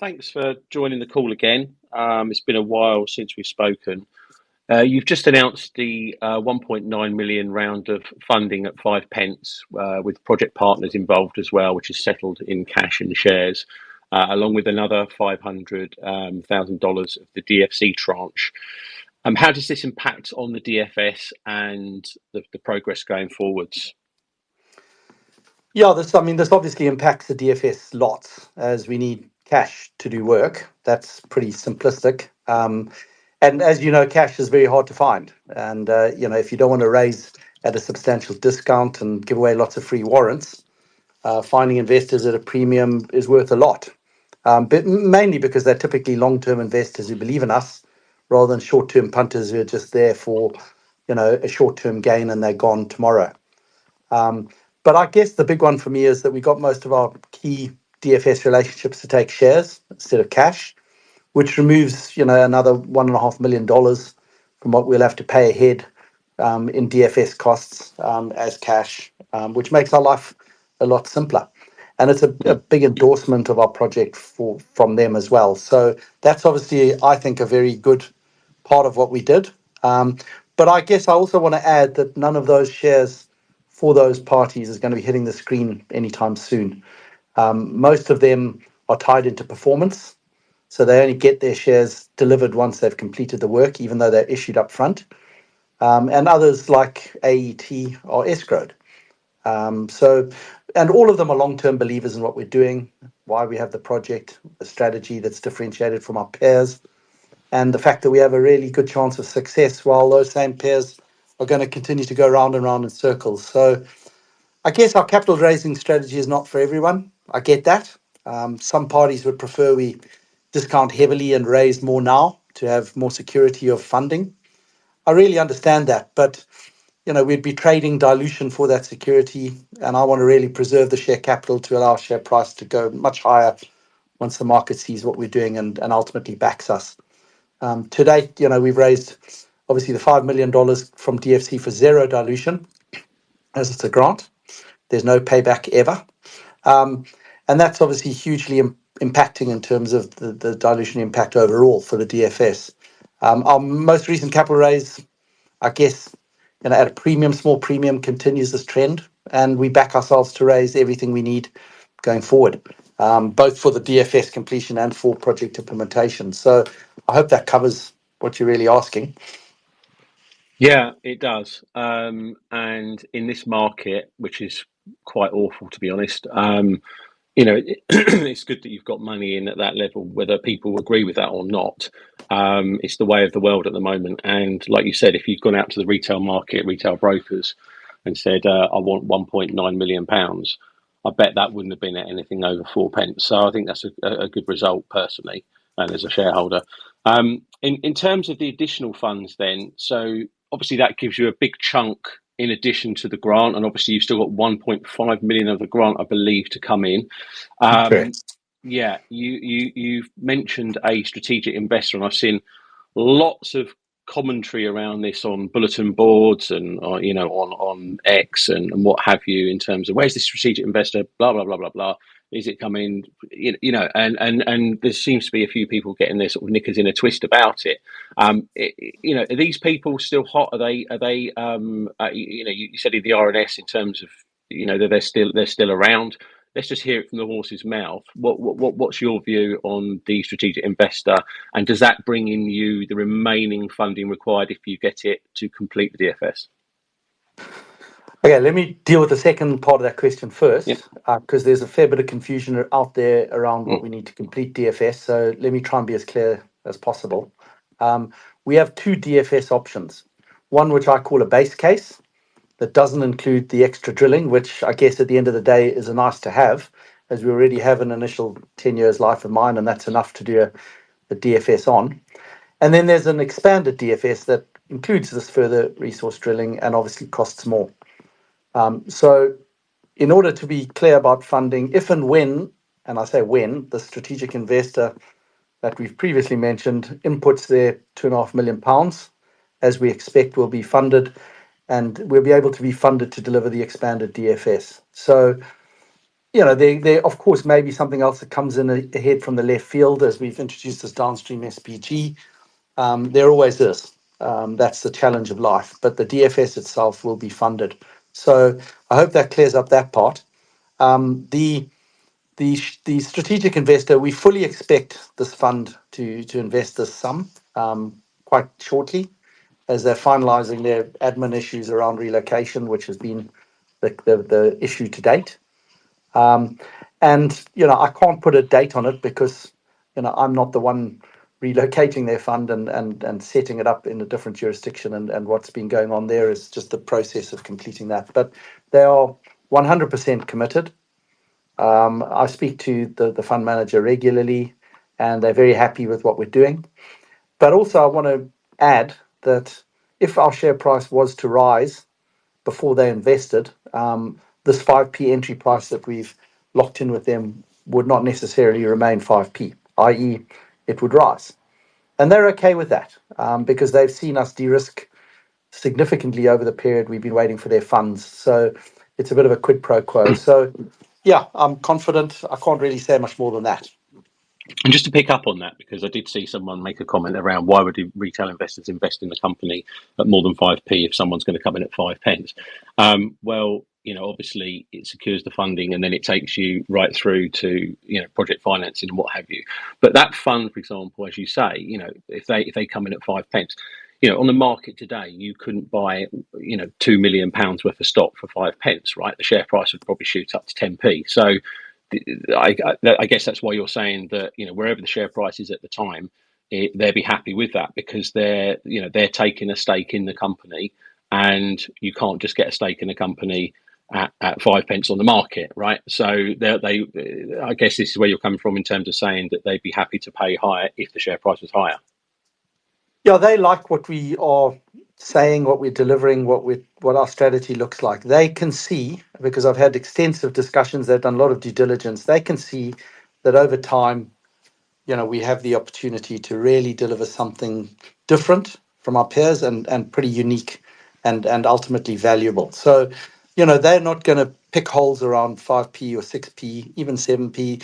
Thanks for joining the call again. It's been a while since we've spoken. You've just announced the 1.9 million round of funding at 5p, with project partners involved as well, which is settled in cash and shares, along with another $500,000 of the DFC tranche. How does this impact on the DFS and the progress going forwards? Yeah, this obviously impacts the DFS lots as we need cash to do work. That's pretty simplistic. And as you know, cash is very hard to find. And, if you don't want to raise at a substantial discount and give away lots of free warrants, finding investors at a premium is worth a lot. But mainly because they're typically long-term investors who believe in us rather than short-term punters who are just there for, a short-term gain and they're gone tomorrow. But I guess the big one for me is that we got most of our key DFS relationships to take shares instead of cash, which removes, another $1.5 million from what we'll have to pay ahead in DFS costs as cash, which makes our life a lot simpler. And it's a big endorsement of our project from them as well. So that's obviously, I think, a very good part of what we did. But I guess I also want to add that none of those shares for those parties is going to be hitting the screen anytime soon. Most of them are tied into performance, so they only get their shares delivered once they've completed the work, even though they're issued up front. And others like AET are escrowed. And all of them are long-term believers in what we're doing, why we have the project, the strategy that's differentiated from our peers, and the fact that we have a really good chance of success while those same peers are going to continue to go round and round in circles. So I guess our capital raising strategy is not for everyone. I get that. Some parties would prefer we discount heavily and raise more now to have more security of funding. I really understand that, but we'd be trading dilution for that security, and I want to really preserve the share capital to allow share price to go much higher once the market sees what we're doing and ultimately backs us. To date, we've raised obviously the $5 million from DFC for zero dilution, as it's a grant. There's no payback ever. And that's obviously hugely impacting in terms of the dilution impact overall for the DFS. Our most recent capital raise, I guess, at a premium, small premium, continues this trend, and we back ourselves to raise everything we need going forward, both for the DFS completion and for project implementation. So I hope that covers what you're really asking. Yeah, it does. And in this market, which is quite awful, to be honest, it's good that you've got money in at that level, whether people agree with that or not. It's the way of the world at the moment. And like you said, if you've gone out to the retail market, retail brokers, and said, I want £1.9 million, I bet that wouldn't have been at anything over 4p. So I think that's a good result personally, and as a shareholder. In terms of the additional funds then, so obviously that gives you a big chunk in addition to the grant, and obviously you've still got 1.5 million of the grant, I believe, to come in. Correct. Yeah, you've mentioned a strategic investor, and I've seen lots of commentary around this on bulletin boards and on X and what have you, in terms of where's this strategic investor, blah blah blah blah blah. Is it coming? And there seems to be a few people getting their sort of knickers in a twist about it. Are these people still hot? Are they? You said in the RNS in terms of that they're still around. Let's just hear it from the horse's mouth. What's your view on the strategic investor, and does that bring in you the remaining funding required if you get it to complete the DFS? Okay, let me deal with the second part of that question Yep. first, because there's a fair bit of confusion out there around what we need to complete DFS. So let me try and be as clear as possible. We have two DFS options. One, which I call a base case, that doesn't include the extra drilling, which I guess at the end of the day is a nice to have, as we already have an initial 10 years life of mine, and that's enough to do a DFS on. And then there's an expanded DFS that includes this further resource drilling and obviously costs more. So in order to be clear about funding, if and when, and I say when, the strategic investor that we've previously mentioned inputs their £2.5 million, as we expect will be funded, and we'll be able to be funded to deliver the expanded DFS. So there of course may be something else that comes in ahead from the left field as we've introduced this downstream SPG. There always is. That's the challenge of life. But the DFS itself will be funded. So I hope that clears up that part. The the strategic investor, we fully expect this fund to invest this sum quite shortly, as they're finalising their admin issues around relocation, which has been the issue to date. And I can't put a date on it because I'm not the one relocating their fund and setting it up in a different jurisdiction, and what's been going on there is just the process of completing that. But they are 100% committed. I speak to the fund manager regularly, and they're very happy with what we're doing. But also, I want to add that if our share price was to rise before they invested, this 5p entry price that we've locked in with them would not necessarily remain 5p, i.e., it would rise. And they're okay with that because they've seen us de-risk significantly over the period we've been waiting for their funds. So it's a bit of a quid pro quo. So yeah, I'm confident. I can't really say much more than that. And just to pick up on that, because I did see someone make a comment around why would retail investors invest in the company at more than 5p if someone's going to come in at 5 pence? Well, obviously it secures the funding and then it takes you right through to, project financing and what have you. But that fund, for example, as you say, if they come in at 5 pence, on the market today, you couldn't buy, £2 million worth of stock for 5 pence, right? The share price would probably shoot up to 10p. So I guess that's why you're saying that wherever the share price is at the time, they'll be happy with that because they're taking a stake in the company, and you can't just get a stake in a company at 5 pence on the market, right? So I guess this is where you're coming from in terms of saying that they'd be happy to pay higher if the share price was higher. Yeah, they like what we are saying, what we're delivering, what our strategy looks like. They can see, because I've had extensive discussions, they've done a lot of due diligence. They can see that over time, we have the opportunity to really deliver something different from our peers and pretty unique and ultimately valuable. So, they're not going to pick holes around 5p or 6p, even 7p.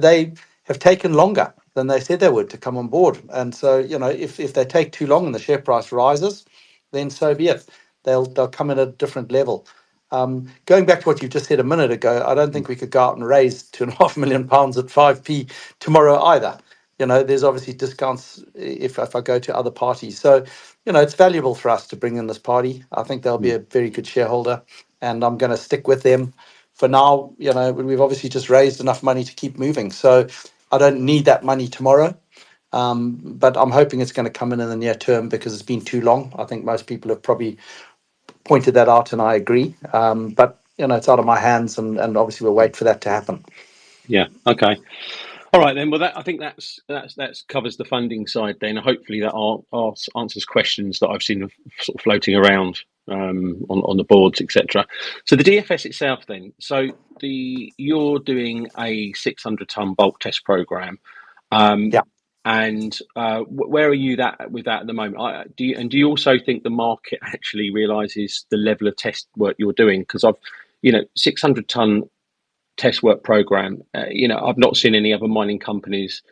They have taken longer than they said they would to come on board. And so, if they take too long and the share price rises, then so be it. They'll come in at a different level. Going back to what you just said a minute ago, I don't think we could go out and raise £2.5 million at 5p tomorrow either. There's obviously discounts if I go to other parties. So, it's valuable for us to bring in this party. I think they'll be a very good shareholder, and I'm going to stick with them for now. We've obviously just raised enough money to keep moving. So I don't need that money tomorrow. But I'm hoping it's going to come in the near term because it's been too long. I think most people have probably pointed that out, and I agree. But it's out of my hands, and obviously we'll wait for that to happen. Yeah. Okay. All right then. Well, I think that's covers the funding side. Then hopefully that answers questions that I've seen sort of floating around on the boards, etc. So the DFS itself, then. So you're doing a 600-ton bulk test program. Yeah. And where are you with that at the moment? Do you also think the market actually realises the level of test work you're doing? Because 600-ton test work program. I've not seen any other mining companies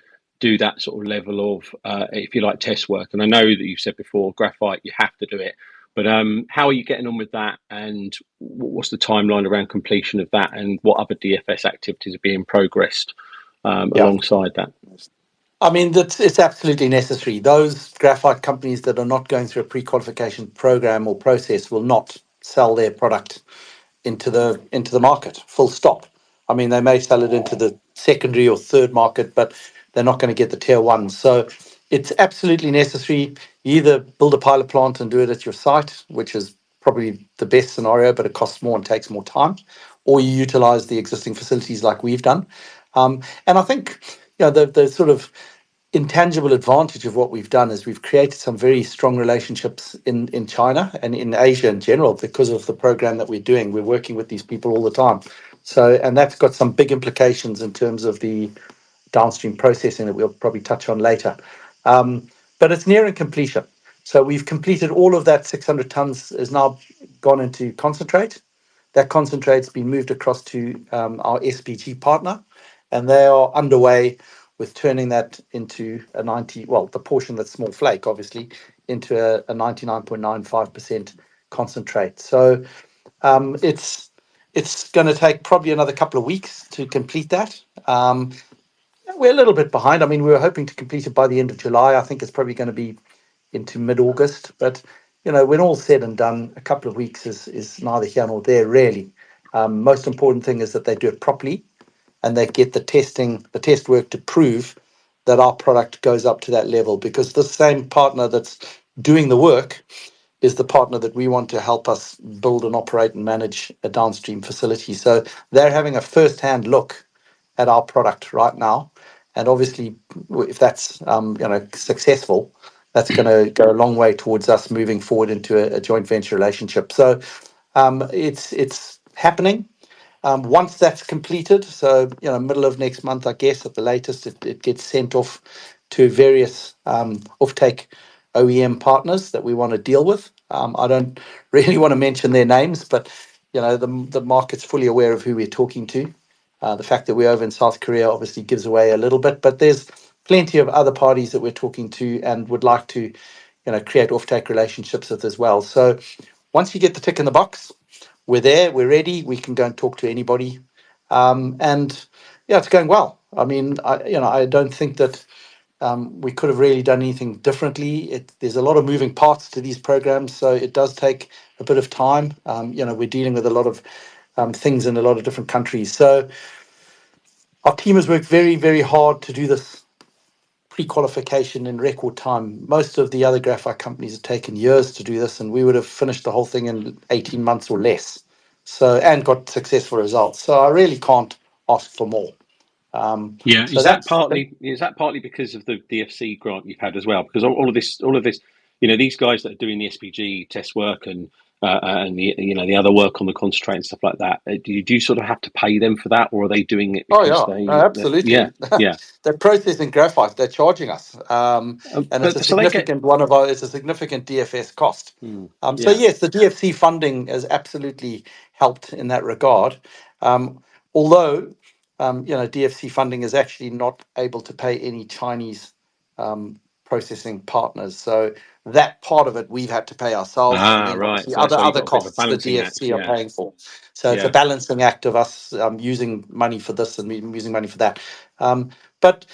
do that sort of level of, if you like, test work. And I know that you've said before, graphite, you have to do it. But how are you getting on with that? And what's the timeline around completion of that? And what other DFS activities are being progressed alongside that? I mean, it's absolutely necessary. Those graphite companies that are not going through a pre-qualification program or process will not sell their product into the market, full stop. I mean, they may sell it into the secondary or third market, but they're not going to get the tier one. So it's absolutely necessary. You either build a pilot plant and do it at your site, which is probably the best scenario, but it costs more and takes more time, or you utilize the existing facilities like we've done. And I think the sort of intangible advantage of what we've done is we've created some very strong relationships in China and in Asia in general because of the program that we're doing. We're working with these people all the time. So, and that's got some big implications in terms of the downstream processing that we'll probably touch on later. But it's nearing completion. So we've completed all of that 600 tons is now gone into concentrate. that concentrate's been moved across to our SPG partner, and they are underway with turning that into a 90, well, the portion that's small flake, obviously, into a 99.95% concentrate. So it's going to take probably another couple of weeks to complete that. We're a little bit behind. I mean, we were hoping to complete it by the end of July. I think it's probably going to be into mid-August. But, when all's said and done, a couple of weeks is neither here nor there, really. Most important thing is that they do it properly and they get the test work to prove that our product goes up to that level, because the same partner that's doing the work is the partner that we want to help us build and operate and manage a downstream facility. So they're having a first-hand look at our product right now. And obviously, if that's successful, that's going to go a long way towards us moving forward into a joint venture relationship. So it's happening. Once that's completed, so middle of next month, I guess at the latest, it gets sent off to various offtake OEM partners that we want to deal with. I don't really want to mention their names, but the market's fully aware of who we're talking to. The fact that we're over in South Korea obviously gives away a little bit, but there's plenty of other parties that we're talking to and would like to, create offtake relationships with as well. So once you get the tick in the box, we're there, we're ready, we can go and talk to anybody. And yeah, it's going well. I mean, I don't think that we could have really done anything differently. There's a lot of moving parts to these programs, so it does take a bit of time. We're dealing with a lot of things in a lot of different countries. So our team has worked very, very hard to do this pre-qualification in record time. Most of the other graphite companies have taken years to do this, and we would have finished the whole thing in 18 months or less. So, and got successful results. So I really can't ask for more. Yeah, So is that that's partly because of the DFC grant you've had as well? Because all of this, these guys that are doing the SPG test work and the other work on the concentrate and stuff like that, do you sort of have to pay them for that, or are they doing it Oh because yeah, no, yeah, absolutely. yeah. They're processing graphite. They're charging us, and it's a But so they get significant one of our. It's a significant DFS cost. So yeah. yes, the DFC funding has absolutely helped in that regard. Although, DFC funding is actually not able to pay any Chinese processing partners. So that part of it we've had to pay ourselves, and Ah, then right. obviously So that's why you other got a bit of a costs the balancing act. DFC are Yeah, paying for. So it's a yeah. balancing act of us using money for this and using money for that. But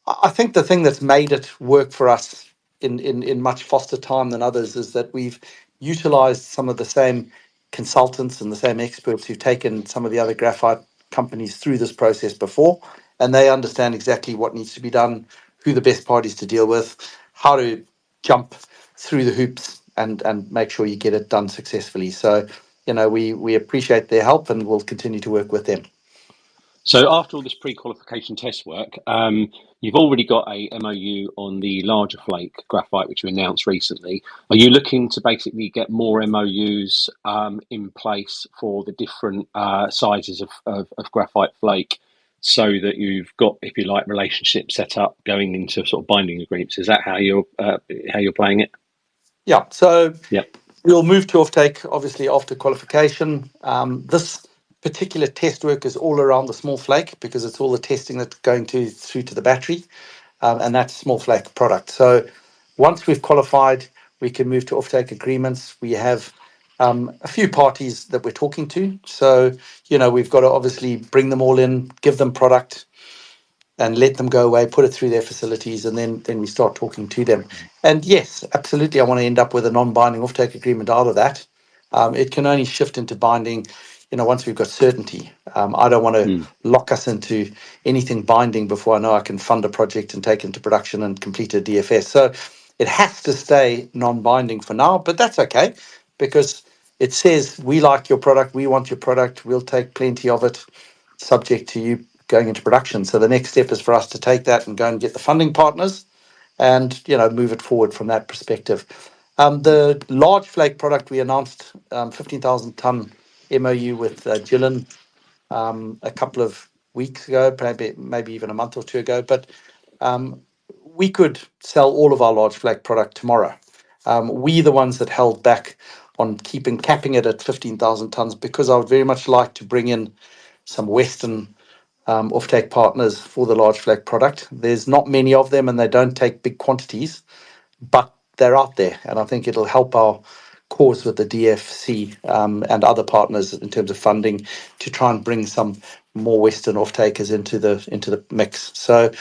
I think the thing that's made it work for us in much faster time than others is that we've utilized some of the same consultants and the same experts who've taken some of the other graphite companies through this process before, and they understand exactly what needs to be done, who the best parties to deal with, how to jump through the hoops and make sure you get it done successfully. So, we appreciate their help and we'll continue to work with them. So after all this pre-qualification test work, you've already got a MOU on the larger flake graphite, which you announced recently. Are you looking to basically get more MOUs in place for the different sizes of graphite flake, so that you've got, if you like, relationships set up going into sort of binding agreements? Is that how you're playing it? Yeah. So Yeah. we'll move to offtake, obviously, after qualification. This particular test work is all around the small flake because it's all the testing that's going through to the battery, and that's small flake product. So once we've qualified, we can move to offtake agreements. We have a few parties that we're talking to. So, we've got to obviously bring them all in, give them product, and let them go away, put it through their facilities, and then we start talking to them. And yes, absolutely, I want to end up with a non-binding offtake agreement out of that. It can only shift into binding, once we've got certainty. I don't want to Mm. lock us into anything binding before I know I can fund a project and take it into production and complete a DFS. So it has to stay non-binding for now, but that's okay, because it says we like your product, we want your product, we'll take plenty of it, subject to you going into production. So the next step is for us to take that and go and get the funding partners and, move it forward from that perspective. The large flake product, we announced 15,000 tonne MOU with Gillen a couple of weeks ago, maybe even a month or two ago. But we could sell all of our large flake product tomorrow. We the ones that held back on capping it at 15,000 tonnes, because I would very much like to bring in some Western offtake partners for the large flag product. There's not many of them, and they don't take big quantities, but they're out there, and I think it'll help our cause with the DFC and other partners in terms of funding to try and bring some more Western off-takers into the mix. So,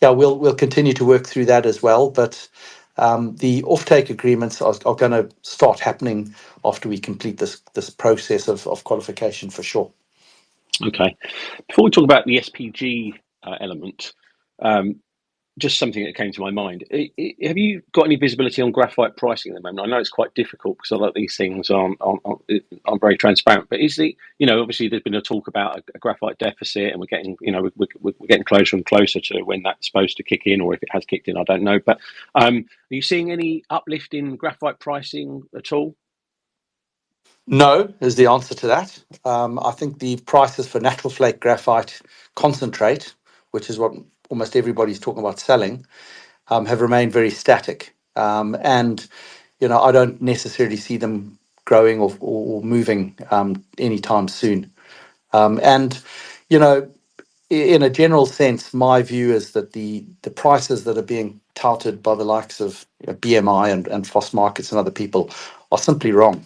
yeah, we'll continue to work through that as well. But the off-take agreements are going to start happening after we complete this process of qualification for sure. Okay. Before we talk about the SPG element, just something that came to my mind. Have you got any visibility on graphite pricing at the moment? I know it's quite difficult because a lot of these things aren't very transparent. But is obviously there's been a talk about a graphite deficit, and we're getting, we're getting closer and closer to when that's supposed to kick in, or if it has kicked in, I don't know. But are you seeing any uplift in graphite pricing at all? No, is the answer to that. I think the prices for natural flake graphite concentrate, which is what almost everybody's talking about selling, have remained very static. And, I don't necessarily see them growing or moving anytime soon. And, in a general sense, my view is that the prices that are being touted by the likes of BMI and Foss Markets and other people are simply wrong.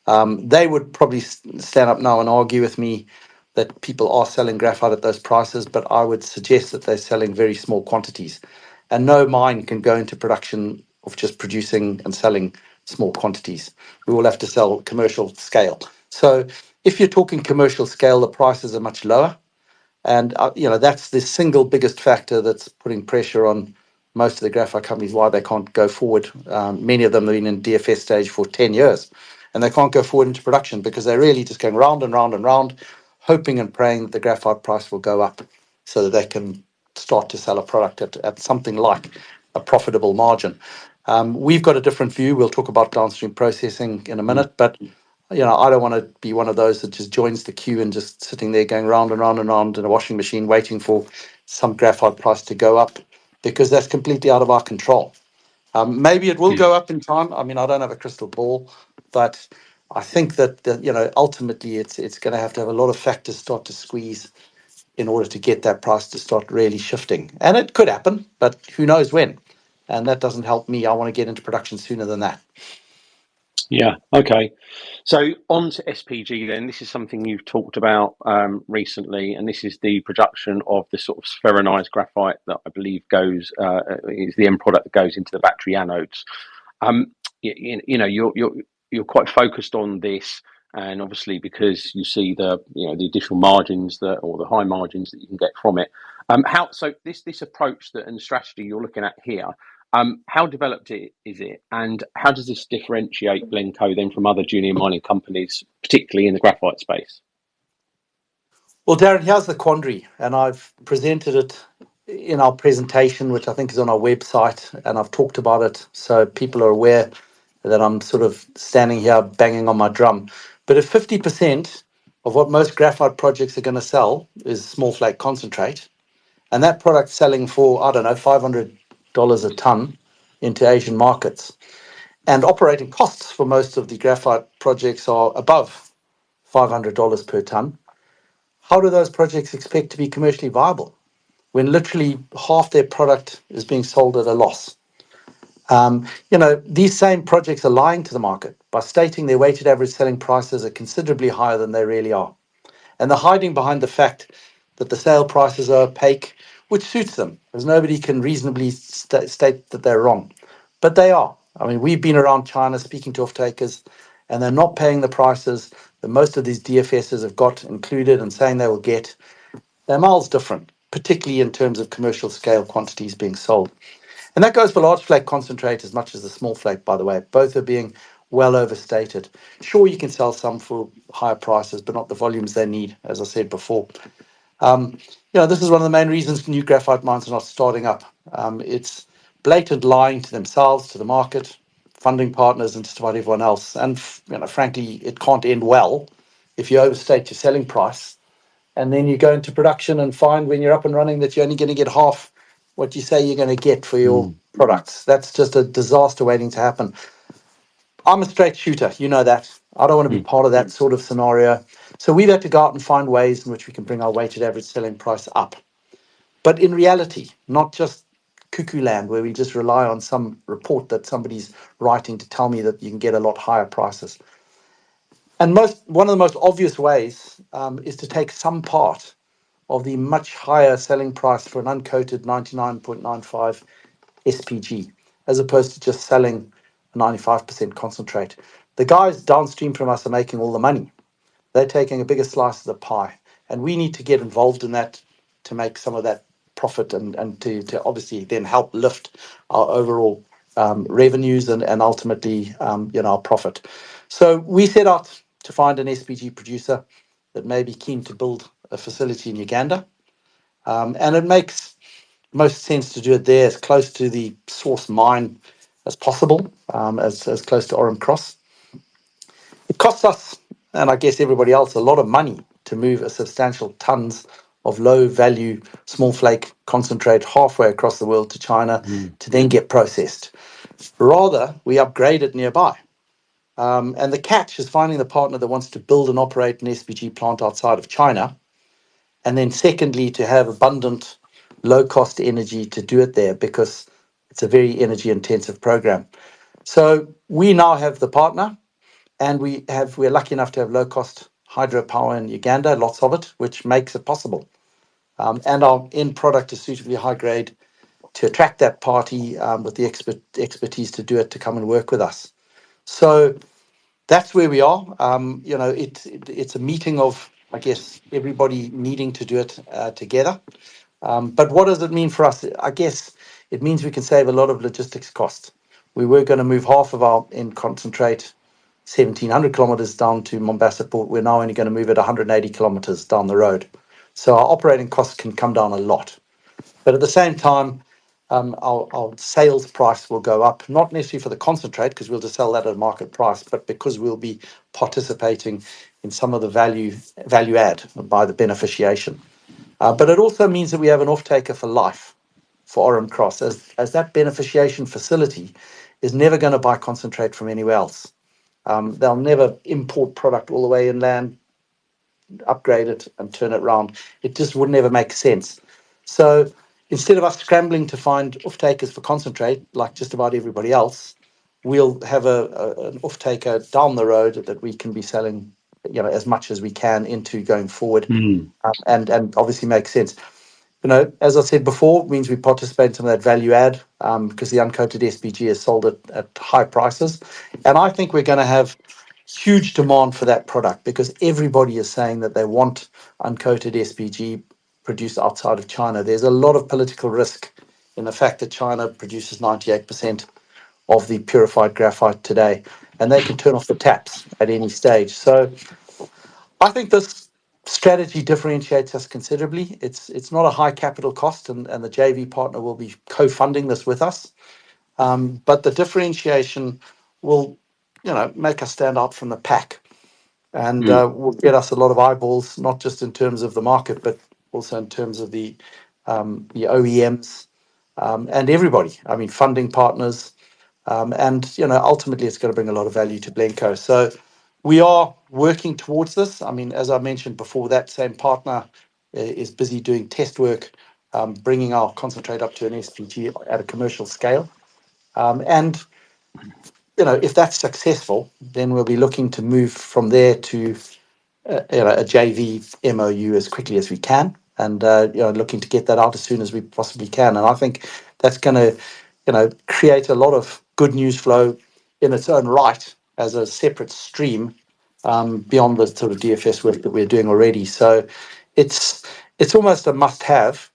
They would probably stand up now and argue with me that people are selling graphite at those prices, but I would suggest that they're selling very small quantities. And no mine can go into production of just producing and selling small quantities. We will have to sell commercial scale. So if you're talking commercial scale, the prices are much lower. And, that's the single biggest factor that's putting pressure on most of the graphite companies, why they can't go forward. Many of them have been in DFS stage for 10 years, and they can't go forward into production because they're really just going round and round and round, hoping and praying that the graphite price will go up so that they can start to sell a product at something like a profitable margin. We've got a different view. We'll talk about downstream processing in a minute, but I don't want to be one of those that just joins the queue and just sitting there going round and round and round in a washing machine waiting for some graphite price to go up, because that's completely out of our control. Maybe it will go up in time. I mean, I don't have a crystal ball, but I think that ultimately it's going to have a lot of factors start to squeeze in order to get that price to start really shifting. And it could happen, but who knows when? And that doesn't help me. I want to get into production sooner than that. Yeah. Okay. So on to SPG then. This is something you've talked about recently, and this is the production of the sort of spheronized graphite that I believe is the end product that goes into the battery anodes. You're quite focused on this, and obviously because you see the additional margins or the high margins that you can get from it. So this approach and the strategy you're looking at here. How developed is it, and how does this differentiate Blencowe then from other junior mining companies, particularly in the graphite space? Well, Darren, here's the quandary, and I've presented it in our presentation, which I think is on our website, and I've talked about it so people are aware that I'm sort of standing here banging on my drum. But if 50% of what most graphite projects are going to sell is small flake concentrate, and that product selling for, I don't know, $500 a ton into Asian markets, and operating costs for most of the graphite projects are above $500 per ton, how do those projects expect to be commercially viable when literally half their product is being sold at a loss? These same projects are lying to the market by stating their weighted average selling prices are considerably higher than they really are. And they're hiding behind the fact that the sale prices are opaque, which suits them, as nobody can reasonably state that they're wrong. But they are. I mean, we've been around China speaking to off-takers, and they're not paying the prices that most of these DFSs have got included and saying they will get. They're miles different, particularly in terms of commercial scale quantities being sold. And that goes for large flake concentrate as much as the small flake, by the way. Both are being well overstated. Sure, you can sell some for higher prices, but not the volumes they need, as I said before. This is one of the main reasons new graphite mines are not starting up. It's blatant lying to themselves, to the market, funding partners, and just about everyone else. And frankly, it can't end well if you overstate your selling price, and then you go into production and find when you're up and running that you're only going to get half what you say you're going to get for your products. That's just a disaster waiting to happen. I'm a straight shooter, you know that. I don't want to be Mm. part of that sort of scenario. So we've had to go out and find ways in which we can bring our weighted average selling price up. But in reality, not just cuckoo land where we just rely on some report that somebody's writing to tell me that you can get a lot higher prices. And one of the most obvious ways is to take some part of the much higher selling price for an uncoated 99.95 SPG, as opposed to just selling a 95% concentrate. The guys downstream from us are making all the money. They're taking a bigger slice of the pie. And we need to get involved in that to make some of that profit and to obviously then help lift our overall revenues and ultimately our profit. So we set out to find an SPG producer that may be keen to build a facility in Uganda. And it makes most sense to do it there as close to the source mine as possible, as close to Orem Cross. It costs us, and I guess everybody else, a lot of money to move a substantial tons of low value small flake concentrate halfway across the world to China Mm. to then get processed. Rather, we upgrade it nearby. And the catch is finding the partner that wants to build and operate an SPG plant outside of China. And then, secondly, to have abundant, low cost energy to do it there because it's a very energy intensive program. So we now have the partner. And we're lucky enough to have low cost hydropower in Uganda, lots of it, which makes it possible. And our end product is suitably high grade to attract that party with the expertise to do it, to come and work with us. So that's where we are. It's a meeting of, I guess, everybody needing to do it together. But what does it mean for us? I guess it means we can save a lot of logistics costs. We were going to move half of our end concentrate 1,700 kilometers down to Mombasa port. We're now only going to move it 180 kilometers down the road. So our operating costs can come down a lot. But at the same time, our sales price will go up, not necessarily for the concentrate, because we'll just sell that at a market price, but because we'll be participating in some of the value add by the beneficiation. But it also means that we have an off-taker for life for Orem Cross, as that beneficiation facility is never going to buy concentrate from anywhere else. They'll never import product all the way inland, upgrade it, and turn it around. It just would never make sense. So instead of us scrambling to find off-takers for concentrate, like just about everybody else, we'll have an off-taker down the road that we can be selling, as much as we can into going forward, Mm. and obviously makes sense. As I said before, it means we participate in some of that value add because the uncoated SPG is sold at high prices. And I think we're going to have huge demand for that product because everybody is saying that they want uncoated SPG produced outside of China. There's a lot of political risk in the fact that China produces 98% of the purified graphite today, and they can turn off the taps at any stage. So I think this strategy differentiates us considerably. It's not a high capital cost, and the JV partner will be co-funding this with us. But the differentiation will, make us stand out from the pack, and Mm. will get us a lot of eyeballs, not just in terms of the market, but also in terms of the OEMs and everybody. I mean, funding partners, and ultimately, it's going to bring a lot of value to Blencowe. So we are working towards this. I mean, as I mentioned before, that same partner is busy doing test work, bringing our concentrate up to an SPG at a commercial scale. And if that's successful, then we'll be looking to move from there to a JV MOU as quickly as we can, and looking to get that out as soon as we possibly can. And I think that's going to, create a lot of good news flow in its own right as a separate stream beyond the sort of DFS work that we're doing already. So it's almost a must-have.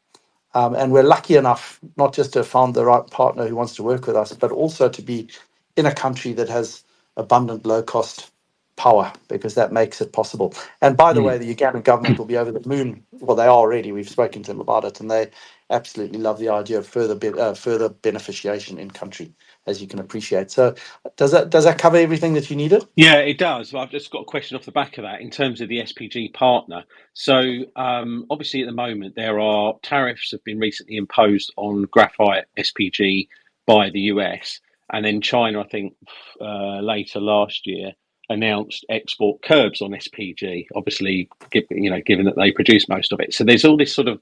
And we're lucky enough not just to have found the right partner who wants to work with us, but also to be in a country that has abundant low cost power, because that makes it possible. And by the way, Mm. the Ugandan government will be over the moon. Well, they are already. We've spoken to them about it, and they absolutely love the idea of further beneficiation in country, as you can appreciate. So, does that cover everything that you needed? Yeah, it does. Well, I've just got a question off the back of that in terms of the SPG partner. So, obviously, at the moment, there are tariffs have been recently imposed on graphite SPG by the US. and then China, I think, later last year announced export curbs on SPG. Obviously, given that they produce most of it, so there's all this sort of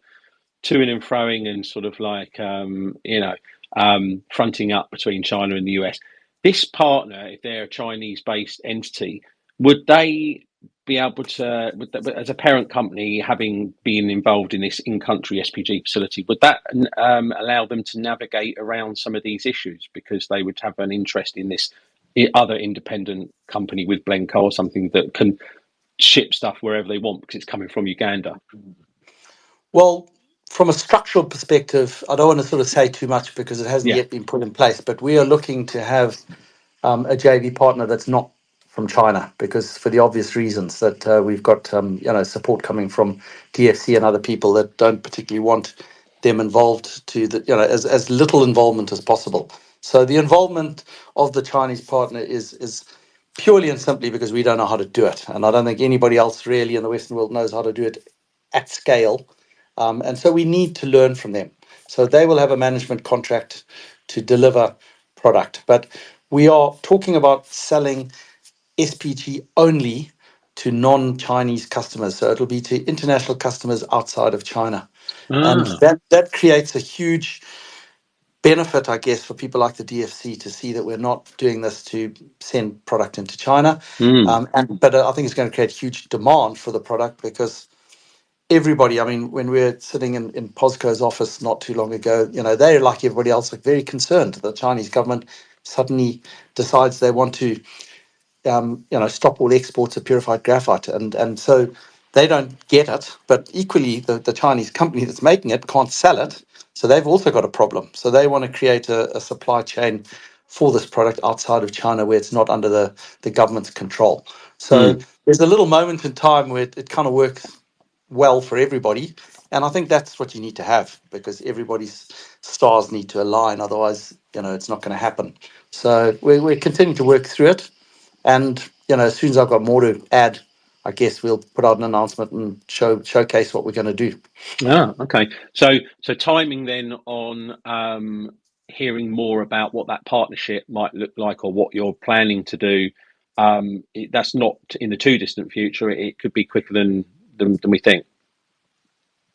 to and froing and sort of like fronting up between China and the US. This partner, if they're a Chinese-based entity, would they be able to, as a parent company, having been involved in this in-country SPG facility, would that allow them to navigate around some of these issues because they would have an interest in this other independent company with Blencowe or something that can ship stuff wherever they want because it's coming from Uganda? Well, from a structural perspective, I don't want to sort of say too much because it hasn't Yeah. yet been put in place, but we are looking to have a JV partner that's not from China, because for the obvious reasons that we've got support coming from DFC and other people that don't particularly want them involved, to the as little involvement as possible. So the involvement of the Chinese partner is purely and simply because we don't know how to do it, and I don't think anybody else really in the Western world knows how to do it at scale, and so we need to learn from them. So they will have a management contract to deliver product, but we are talking about selling SPG only to non-Chinese customers. So it'll be to international customers outside of China. And Ah. that creates a huge benefit, I guess, for people like the DFC to see that we're not doing this to send product into China. Mm. But I think it's going to create huge demand for the product because everybody, I mean, when we were sitting in POSCO's office not too long ago, they're like everybody else, like very concerned. The Chinese government suddenly decides they want to stop all exports of purified graphite, and so they don't get it. But equally, the Chinese company that's making it can't sell it, so they've also got a problem. So they want to create a supply chain for this product outside of China where it's not under the government's control. So Mm. there's a little moment in time where it kind of works well for everybody. And I think that's what you need to have, because everybody's stars need to align. Otherwise, it's not going to happen. So we're continuing to work through it. And, as soon as I've got more to add, I guess we'll put out an announcement and showcase what we're going to do. Ah, okay. So timing then on hearing more about what that partnership might look like or what you're planning to do. That's not in the too distant future. It could be quicker than we think.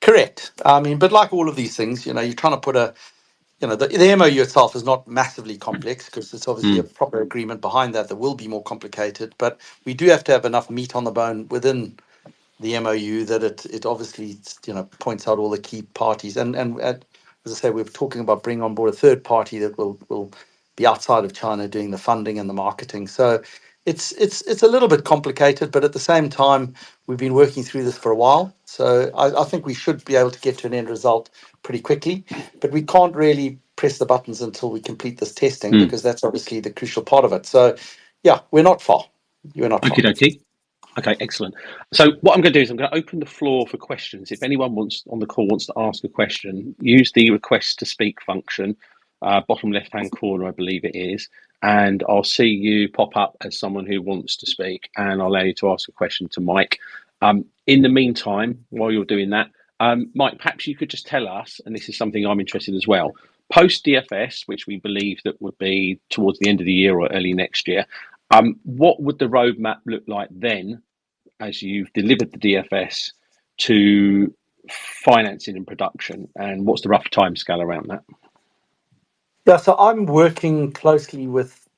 Correct. I mean, but like all of these things, you're trying to put the MOU itself is not massively complex because it's obviously a Mm. proper agreement behind that will be more complicated. But we do have to have enough meat on the bone within the MOU that it obviously points out all the key parties, and as I say, we're talking about bringing on board a third party that will be outside of China doing the funding and the marketing. So it's a little bit complicated, but at the same time we've been working through this for a while. So I think we should be able to get to an end result pretty quickly, but we can't really press the buttons until we complete this testing Mm. because that's obviously the crucial part of it. So yeah, we're not far. You're not Okie far. dokie. Okay, excellent. So what I'm going to do is I'm going to open the floor for questions. If anyone on the call wants to ask a question, use the request to speak function, bottom left hand corner, I believe it is, and I'll see you pop up as someone who wants to speak, and I'll allow you to ask a question to Mike. In the meantime, while you're doing that, Mike, perhaps you could just tell us, and this is something I'm interested in as well, post DFS, which we believe that would be towards the end of the year or early next year. What would the roadmap look like then, as you've delivered the DFS, to financing and production, and what's the rough timescale around that? Yeah, so I'm working closely with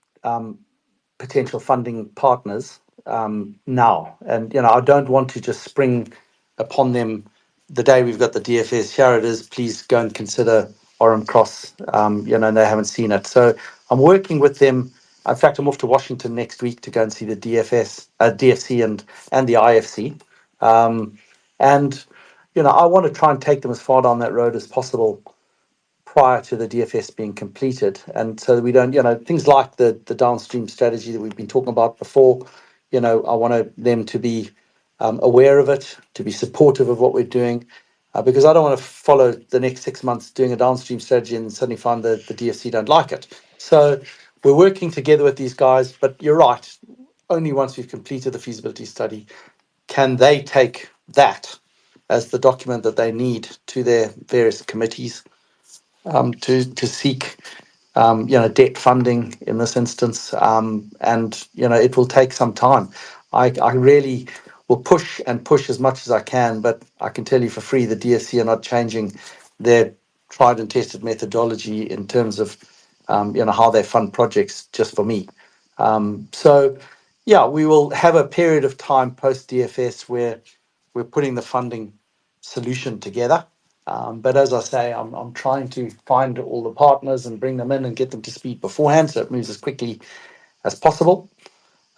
potential funding partners now, and I don't want to just spring upon them the day we've got the DFS. Here it is. Please go and consider Orem Cross. And they haven't seen it, so I'm working with them. In fact, I'm off to Washington next week to go and see the DFC, and the IFC, and I want to try and take them as far down that road as possible prior to the DFS being completed. And so we don't, things like the downstream strategy that we've been talking about before, I want them to be aware of it, to be supportive of what we're doing, because I don't want to follow the next 6 months doing a downstream strategy and suddenly find that the DFC don't like it. So we're working together with these guys, but you're right. Only once we've completed the feasibility study can they take that as the document that they need to their various committees to seek debt funding in this instance, and it will take some time. I really will push and push as much as I can, but I can tell you for free, the DSC are not changing their tried and tested methodology in terms of how they fund projects just for me. So yeah, we will have a period of time post DFS where we're putting the funding solution together. But as I say, I'm trying to find all the partners and bring them in and get them to speed beforehand, so it moves as quickly as possible.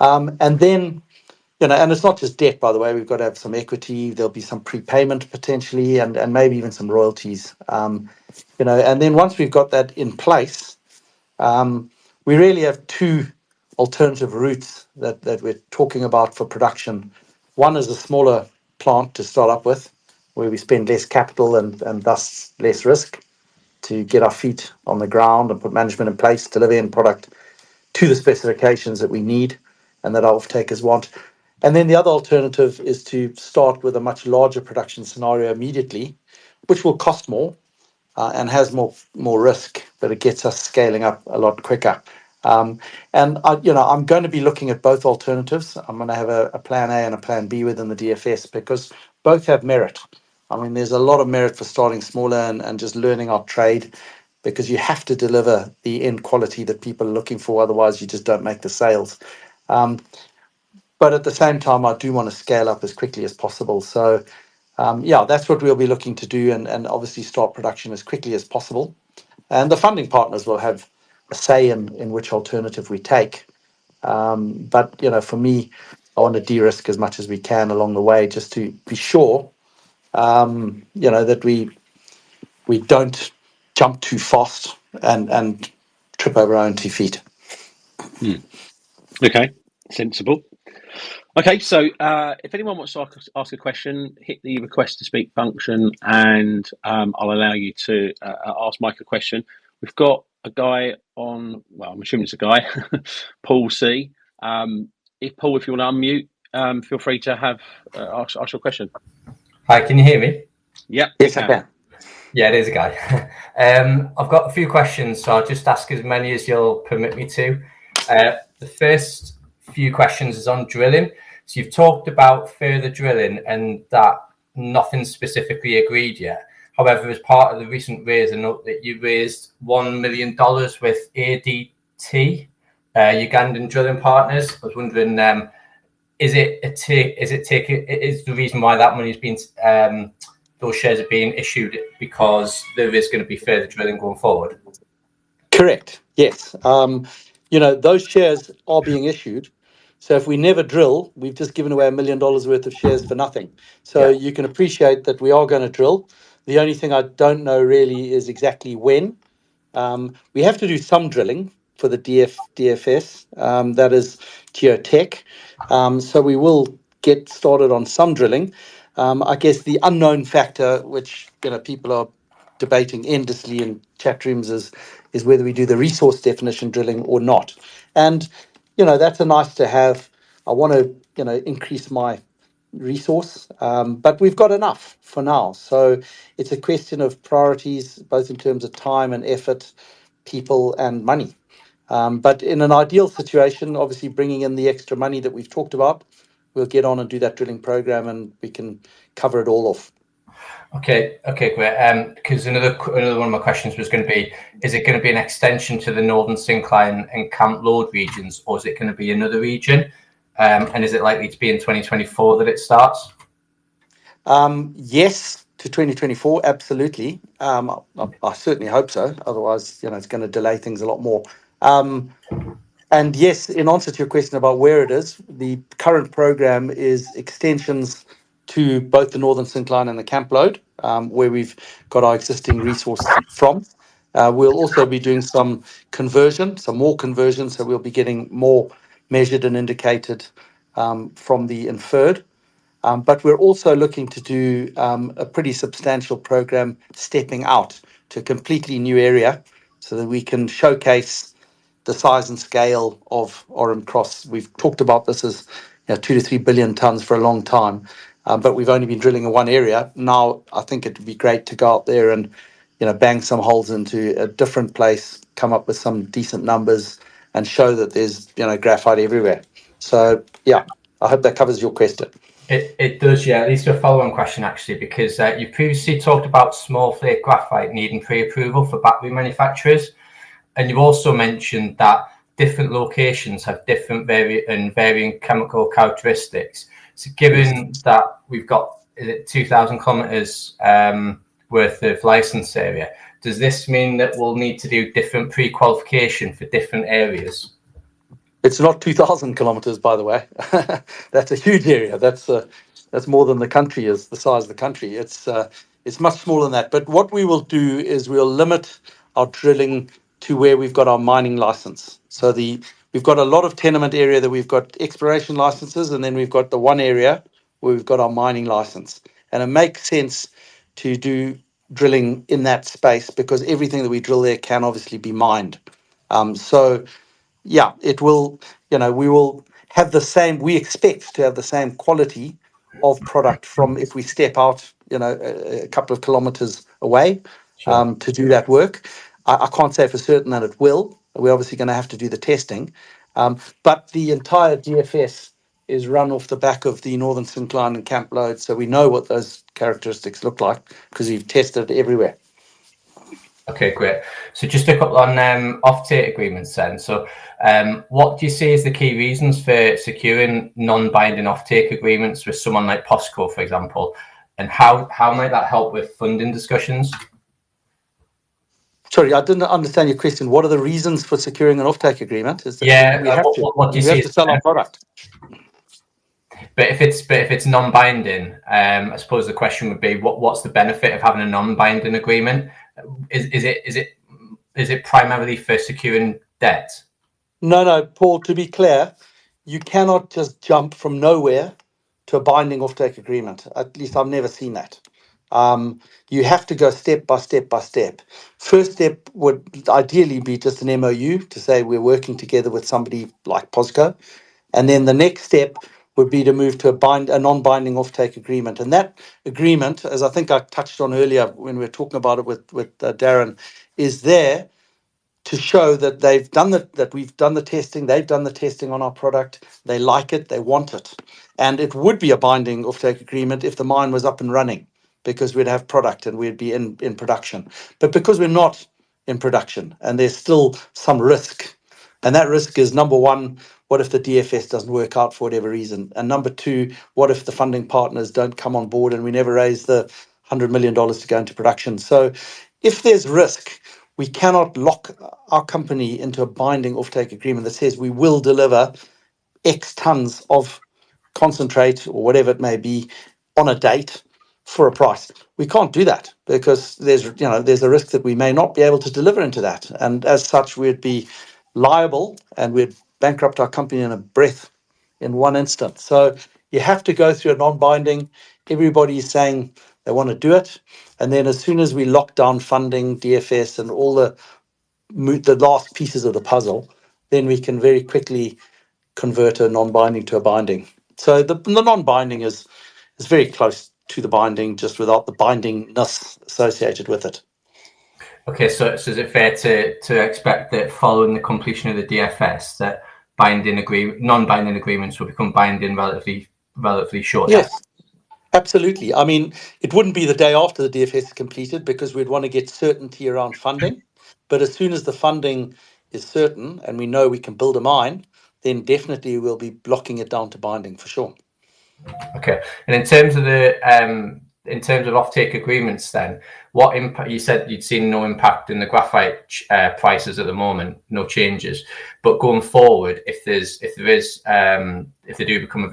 And then, and it's not just debt, by the way. We've got to have some equity. There'll be some prepayment potentially, and maybe even some royalties. And then once we've got that in place, we really have two alternative routes that we're talking about for production. One is a smaller plant to start up with, where we spend less capital and thus less risk to get our feet on the ground and put management in place, deliver end product to the specifications that we need and that our off-takers want. And then the other alternative is to start with a much larger production scenario immediately, which will cost more, and has more risk, but it gets us scaling up a lot quicker. And I'm going to be looking at both alternatives. I'm going to have a plan A and a plan B within the DFS because both have merit. I mean, there's a lot of merit for starting smaller and just learning our trade, because you have to deliver the end quality that people are looking for. Otherwise, you just don't make the sales. But at the same time, I do want to scale up as quickly as possible. So that's what we'll be looking to do, and obviously start production as quickly as possible. And the funding partners will have a say in which alternative we take. But for me, I want to de-risk as much as we can along the way, just to be sure, that we don't jump too fast and trip over our own 2 feet. Okay, sensible. Okay, so if anyone wants to ask a question, hit the request to speak function, and I'll allow you to ask Mike a question. We've got a guy on, well, I'm assuming it's a guy, Paul C. If Paul, if you want to unmute, feel free to have ask your question. Hi, can you hear me? Yeah, yes, I can. Yeah, it is a guy. I've got a few questions, so I'll just ask as many as you'll permit me to. The first few questions is on drilling. So you've talked about further drilling and that nothing's specifically agreed yet. However, as part of the recent raise, I note that you raised $1 million with ADT, Ugandan drilling partners. I was wondering, is the reason why that money has been those shares are being issued because there is going to be further drilling going forward? Correct. Yes. Those shares are being issued. So if we never drill, we've just given away $1 million worth of shares for nothing. So you can appreciate that we are going to drill. The only thing I don't know really is exactly when. We have to do some drilling for the DFS, that is geotech. So we will get started on some drilling. I guess the unknown factor, which people are debating endlessly in chat rooms, is whether we do the resource definition drilling or not. And that's a nice to have. I want to increase my resource, but we've got enough for now. So it's a question of priorities, both in terms of time and effort, people and money. But in an ideal situation, obviously bringing in the extra money that we've talked about, we'll get on and do that drilling program, and we can cover it all off. Okay, great. Because another one of my questions was going to be: is it going to be an extension to the Northern Syncline and Camp Lord regions, or is it going to be another region? And is it likely to be in 2024 that it starts? Yes, to 2024, absolutely. I certainly hope so. Otherwise, it's going to delay things a lot more. And yes, in answer to your question about where it is, the current program is extensions to both the Northern Syncline and the Camp Lode, where we've got our existing resource from. We'll also be doing some more conversion, so we'll be getting more measured and indicated from the inferred. But we're also looking to do a pretty substantial program stepping out to a completely new area so that we can showcase the size and scale of Oram Cross. We've talked about this as 2 to 3 billion tons for a long time, but we've only been drilling in one area. Now, I think it would be great to go out there and bang some holes into a different place, come up with some decent numbers, and show that there's graphite everywhere. So yeah, I hope that covers your question. It does, yeah. At least a follow-on question, actually, because you previously talked about small flake graphite needing pre-approval for battery manufacturers, and you've also mentioned that different locations have different varying chemical characteristics. So, given that we've got 2,000 kilometers worth of license area, does this mean that we'll need to do different pre-qualification for different areas? It's not 2,000 kilometers, by the way. That's a huge area. That's more than the country is, the size of the country. It's much smaller than that. But what we will do is we'll limit our drilling to where we've got our mining license. So we've got a lot of tenement area that we've got exploration licenses, and then we've got the one area where we've got our mining license. And it makes sense to do drilling in that space because everything that we drill there can obviously be mined. So yeah, it will, we will have we expect to have the same quality of product from if we step out, a couple of kilometers away to do that work. I can't say for certain that it will. We're obviously going to have to do the testing. But the entire DFS is run off the back of the Northern Syncline and Camp Load. So we know what those characteristics look like because we've tested it everywhere. Okay, great. So just a couple on offtake agreements then. So what do you see as the key reasons for securing non-binding offtake agreements with someone like POSCO, for example? And how might that help with funding discussions? Sorry, I didn't understand your question. What are the reasons for securing an offtake agreement? What do you see? We have to sell our product. But if it's non-binding, I suppose the question would be, what's the benefit of having a non-binding agreement? Is it primarily for securing debt? No, Paul. To be clear, you cannot just jump from nowhere to a binding offtake agreement. At least I've never seen that. You have to go step by step by step. First step would ideally be just an MOU to say we're working together with somebody like POSCO. And then the next step would be to move to a non-binding offtake agreement. And that agreement, as I think I touched on earlier when we were talking about it with Darren, is there to show that we've done the testing, they've done the testing on our product, they like it, they want it. And it would be a binding offtake agreement if the mine was up and running, because we'd have product and we'd be in production. But because we're not in production and there's still some risk, and that risk is, number one, what if the DFS doesn't work out for whatever reason? And number two, what if the funding partners don't come on board and we never raise the $100 million to go into production? So if there's risk, we cannot lock our company into a binding offtake agreement that says we will deliver X tons of concentrate or whatever it may be on a date for a price. We can't do that because there's a risk that we may not be able to deliver into that. And as such, we'd be liable and we'd bankrupt our company in a breath in one instant. So you have to go through a non-binding. Everybody is saying they want to do it. And then as soon as we lock down funding, DFS, and all the last pieces of the puzzle, then we can very quickly convert a non-binding to a binding. So the non-binding is very close to the binding, just without the bindingness associated with it. Okay, so is it fair to expect that following the completion of the DFS, that non-binding agreements will become binding relatively shortly? Yes, absolutely. I mean, it wouldn't be the day after the DFS is completed because we'd want to get certainty around funding. But as soon as the funding is certain and we know we can build a mine, then definitely we'll be blocking it down to binding for sure. Okay, and in terms of offtake agreements, then what impact? You said you'd seen no impact in the graphite prices at the moment, no changes. But going forward, if they do become a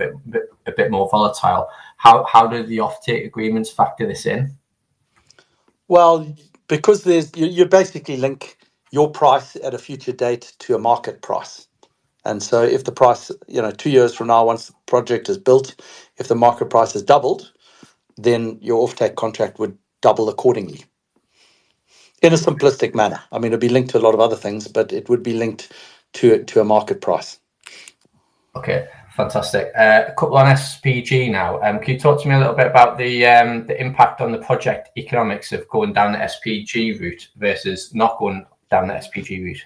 bit more volatile, how do the offtake agreements factor this in? Well, because you basically link your price at a future date to a market price. And so if the price, 2 years from now, once the project is built, if the market price has doubled, then your offtake contract would double accordingly. In a simplistic manner. I mean, it'd be linked to a lot of other things, but it would be linked to a market price. Okay, Fantastic. A couple on SPG now. Can you talk to me a little bit about the impact on the project economics of going down the SPG route versus not going down the SPG route?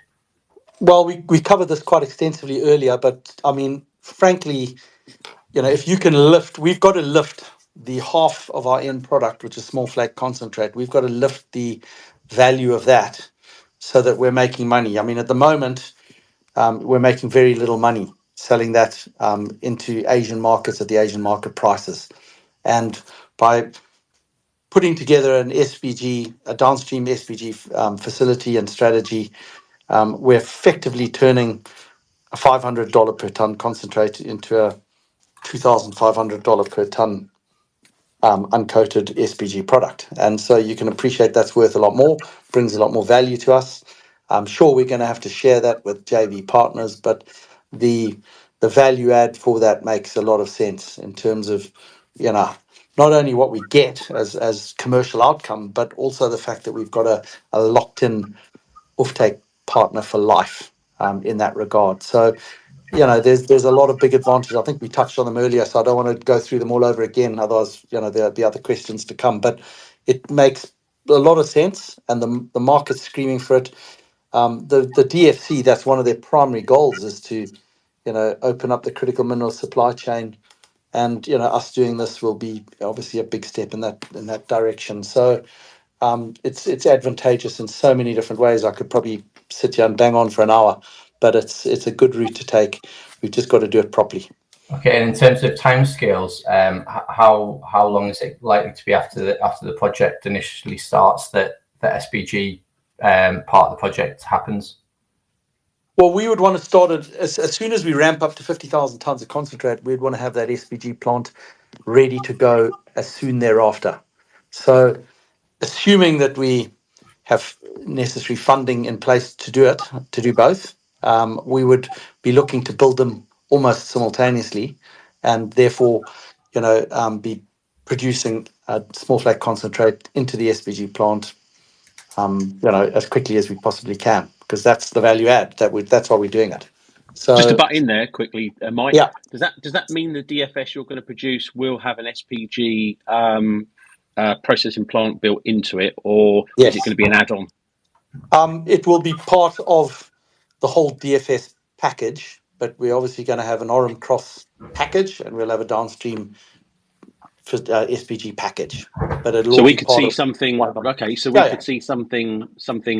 Well, we covered this quite extensively earlier, but I mean, frankly, if you can lift, we've got to lift the half of our end product, which is small flake concentrate. We've got to lift the value of that so that we're making money. I mean, at the moment, we're making very little money selling that into Asian markets at the Asian market prices. And by putting together an SPG, a downstream SPG facility and strategy, we're effectively turning a $500 per ton concentrate into a $2,500 per ton uncoated SPG product. And so you can appreciate that's worth a lot more, brings a lot more value to us. I'm sure we're going to have to share that with JV partners, but the value add for that makes a lot of sense in terms of, not only what we get as commercial outcome, but also the fact that we've got a locked-in offtake partner for life in that regard. So, there's a lot of big advantages. I think we touched on them earlier, so I don't want to go through them all over again. Otherwise, there'll be other questions to come. But it makes a lot of sense, and the market's screaming for it. The DFC, that's one of their primary goals, is to, open up the critical mineral supply chain, and us doing this will be obviously a big step in that direction. So it's advantageous in so many different ways. I could probably sit here and bang on for an hour, but it's a good route to take. We've just got to do it properly. Okay, and in terms of timescales, how long is it likely to be after the project initially starts that the SPG part of the project happens? Well, we would want to start it as soon as we ramp up to 50,000 tons of concentrate. We'd want to have that SPG plant ready to go as soon thereafter. So, assuming that we have necessary funding in place to do both, we would be looking to build them almost simultaneously, and therefore, be producing a small flake concentrate into the SPG plant, as quickly as we possibly can, because that's the value add. That's why we're doing it. So, just to butt in there quickly, Mike. Yeah. Does that mean the DFS you're going to produce will have an SPG processing plant built into it, or Yes. is it going to be an add-on? It will be part of the whole DFS package, but we're obviously going to have an Orem cross package, and we'll have a downstream SPG package. But it'll So all we be could part see of something. one. Okay, so we could see something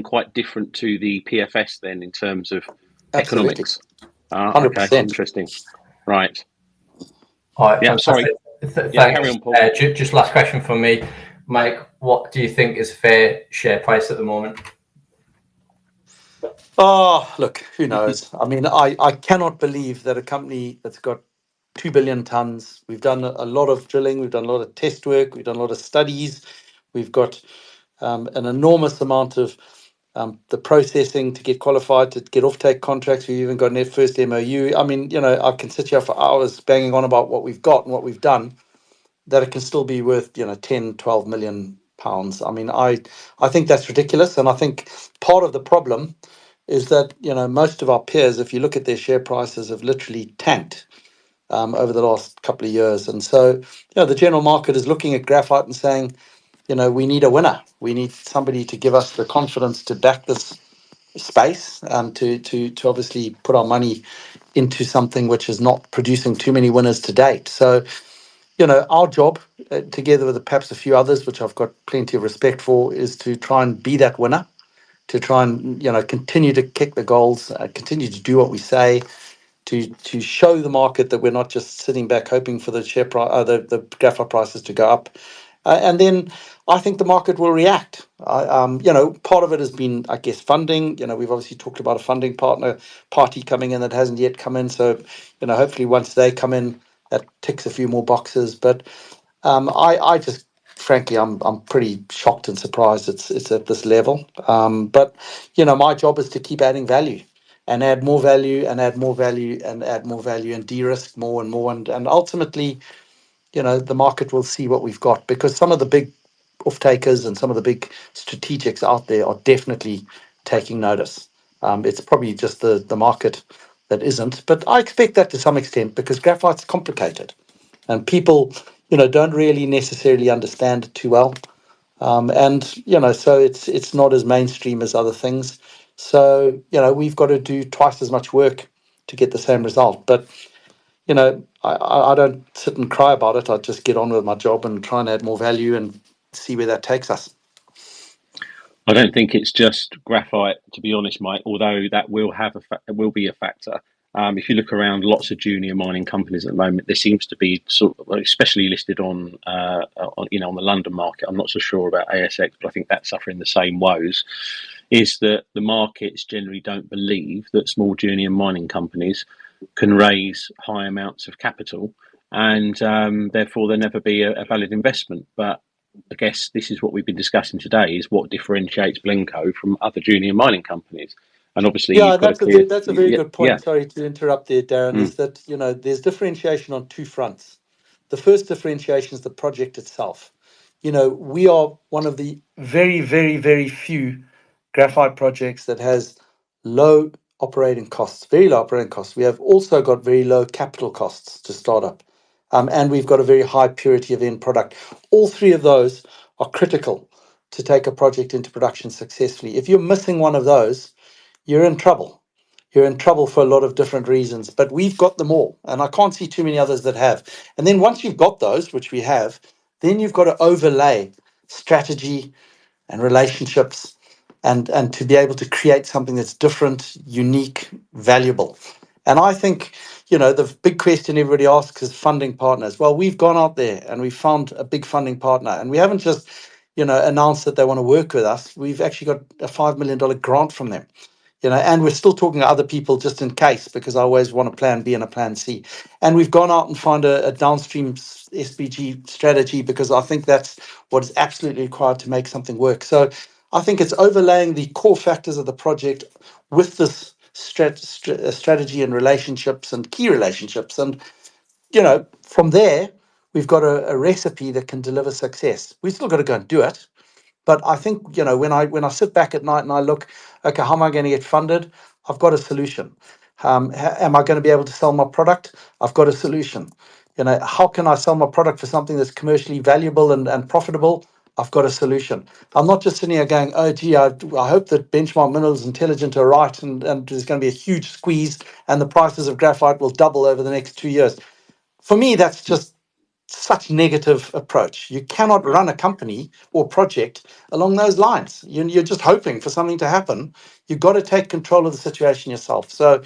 quite different to the PFS then in terms of Absolutely. economics. 100%. Okay, interesting. Right. All right. Yeah. Sorry. Thanks. Carry on, Paul. Just last question from me, Mike. What do you think is fair share price at the moment? Oh, look, who knows? I mean, I cannot believe that a company that's got 2 billion tons, we've done a lot of drilling, we've done a lot of test work, we've done a lot of studies, we've got an enormous amount of the processing to get qualified, to get offtake contracts. We've even got an first MOU. I mean, I can sit here for hours banging on about what we've got and what we've done, that it can still be worth, 10, 12 million pounds. I mean, I think that's ridiculous. And I think part of the problem is that, most of our peers, if you look at their share prices, have literally tanked over the last couple of years. And so, the general market is looking at graphite and saying, we need a winner. We need somebody to give us the confidence to back this space, to obviously put our money into something which is not producing too many winners to date. So, our job, together with perhaps a few others, which I've got plenty of respect for, is to try and be that winner, to try and continue to kick the goals, continue to do what we say, to show the market that we're not just sitting back hoping for the share price, the graphite prices to go up, and then I think the market will react. Part of it has been, I guess, funding. We've obviously talked about a funding party coming in that hasn't yet come in. So, hopefully once they come in, that ticks a few more boxes. But I just, frankly, I'm pretty shocked and surprised it's at this level. But my job is to keep adding value, and add more value, and add more value, and add more value, and de-risk more and more, and ultimately, the market will see what we've got, because some of the big off-takers and some of the big strategics out there are definitely taking notice. It's probably just the market that isn't. But I expect that to some extent because graphite's complicated and people, don't really necessarily understand it too well. So it's not as mainstream as other things. So, we've got to do twice as much work to get the same result. But, I don't sit and cry about it. I just get on with my job and try and add more value and see where that takes us. I don't think it's just graphite, to be honest, Mike. Although that will will be a factor. If you look around, lots of junior mining companies at the moment, there seems to be sort of, especially listed on the London market. I'm not so sure about ASX, but I think that's suffering the same woes. Is that the markets generally don't believe that small junior mining companies can raise high amounts of capital, and therefore there'll never be a valid investment. But I guess this is what we've been discussing today: is what differentiates Blencowe from other junior mining companies. And obviously, Yeah, you've got that's a very good point. yeah. Sorry to interrupt there, Darren, is that, there's differentiation on two fronts. The first differentiation is the project itself. We are one of the very, very, very few graphite projects that has low operating costs, very low operating costs. We have also got very low capital costs to start up. And we've got a very high purity of end product. All three of those are critical to take a project into production successfully. If you're missing one of those, you're in trouble. You're in trouble for a lot of different reasons, but we've got them all, and I can't see too many others that have. And then once you've got those, which we have, then you've got to overlay strategy and relationships and to be able to create something that's different, unique, valuable. And I think, the big question everybody asks is funding partners. Well, we've gone out there and we found a big funding partner, and we haven't just, announced that they want to work with us. We've actually got a $5 million grant from them. And we're still talking to other people just in case, because I always want a plan B and a plan C. And we've gone out and found a downstream SPG strategy because I think that's what is absolutely required to make something work. So I think it's overlaying the core factors of the project with this strategy and relationships and key relationships. And, from there, we've got a recipe that can deliver success. We've still got to go and do it. But I think, when I sit back at night and I look, okay, how am I going to get funded? I've got a solution. Am I going to be able to sell my product? I've got a solution. How can I sell my product for something that's commercially valuable and profitable? I've got a solution. I'm not just sitting here going, oh, gee, I hope that Benchmark Minerals Intelligent are right and there's going to be a huge squeeze and the prices of graphite will double over the next 2 years. For me, that's just such negative approach. You cannot run a company or project along those lines. You're just hoping for something to happen. You've got to take control of the situation yourself. So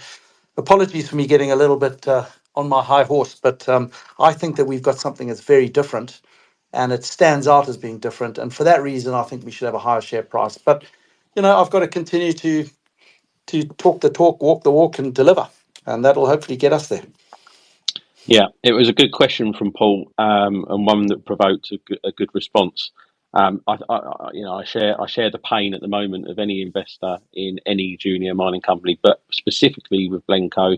apologies for me getting a little bit on my high horse, but I think that we've got something that's very different and it stands out as being different. And for that reason, I think we should have a higher share price. But, I've got to continue to talk the talk, walk the walk and deliver. And that'll hopefully get us there. Yeah, it was a good question from Paul, and one that provoked a good response. I share the pain at the moment of any investor in any junior mining company, but specifically with Blencowe,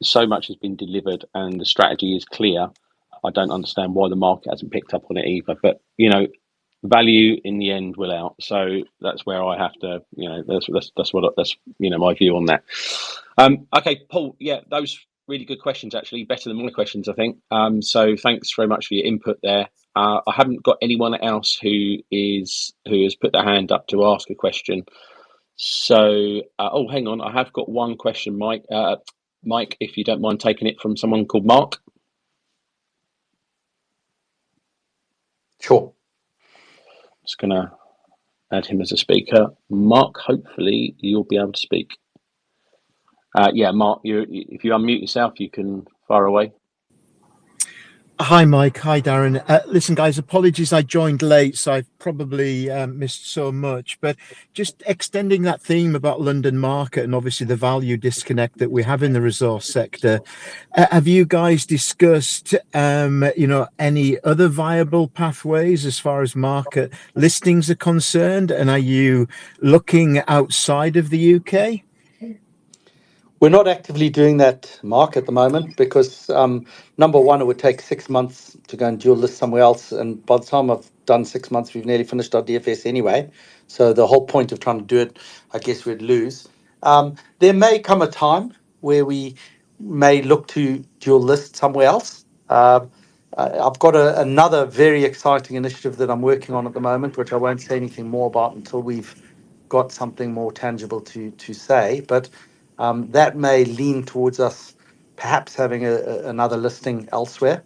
so much has been delivered and the strategy is clear. I don't understand why the market hasn't picked up on it either. But value in the end will out. So that's where I have to. That's my view on that. Okay, Paul. Yeah, those really good questions, actually, better than my questions, I think. So thanks very much for your input there. I haven't got anyone else who has put their hand up to ask a question. So, hang on, I have got one question, Mike. Mike, if you don't mind taking it from someone called Mark. Sure. Just gonna add him as a speaker. Mark, hopefully you'll be able to speak. Yeah, Mark, if you unmute yourself, you can fire away. Hi, Mike. Hi, Darren. Listen, guys, apologies I joined late, so I've probably missed so much. But just extending that theme about London market and obviously the value disconnect that we have in the resource sector, have you guys discussed, any other viable pathways as far as market listings are concerned? And are you looking outside of the UK? We're not actively doing that, Mark, at the moment because, number one, it would take 6 months to go and dual list somewhere else. And by the time I've done 6 months, we've nearly finished our DFS anyway. So the whole point of trying to do it, I guess we'd lose. There may come a time where we may look to dual list somewhere else. I've got another very exciting initiative that I'm working on at the moment, which I won't say anything more about until we've got something more tangible to say. But that may lean towards us perhaps having another listing elsewhere.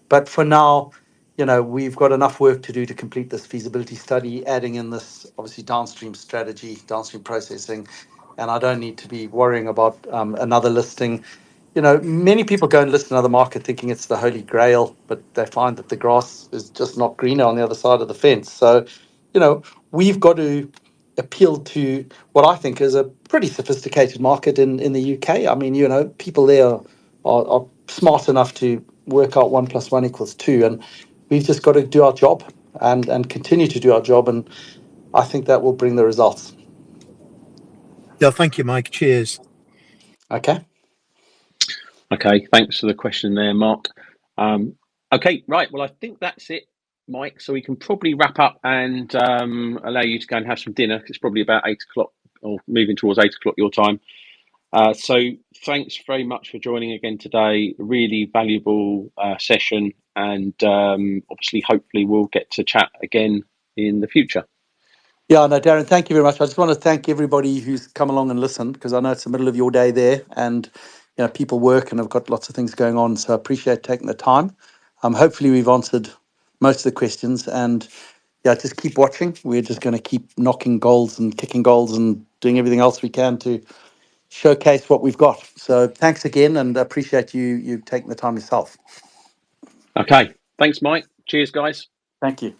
But for now, we've got enough work to do to complete this feasibility study, adding in this obviously downstream strategy, downstream processing, and I don't need to be worrying about another listing. Many people go and list another market thinking it's the holy grail, but they find that the grass is just not greener on the other side of the fence. So, we've got to appeal to what I think is a pretty sophisticated market in the UK. I mean, people there are smart enough to work out 1+1 = 2, and we've just got to do our job and continue to do our job, and I think that will bring the results. Yeah, thank you, Mike. Cheers. Okay. Okay, thanks for the question there, Mark. Okay, right. Well, I think that's it, Mike. So we can probably wrap up and allow you to go and have some dinner. It's probably about 8 o'clock or moving towards 8 o'clock your time. So thanks very much for joining again today. Really valuable session, and obviously, hopefully, we'll get to chat again in the future. Yeah, no, Darren, thank you very much. I just want to thank everybody who's come along and listened, because I know it's the middle of your day there, and people work and have got lots of things going on. So I appreciate taking the time. Hopefully we've answered most of the questions, and just keep watching. We're just going to keep knocking goals and kicking goals and doing everything else we can to showcase what we've got. So thanks again, and I appreciate you taking the time yourself. Okay, thanks, Mike. Cheers, guys. Thank you.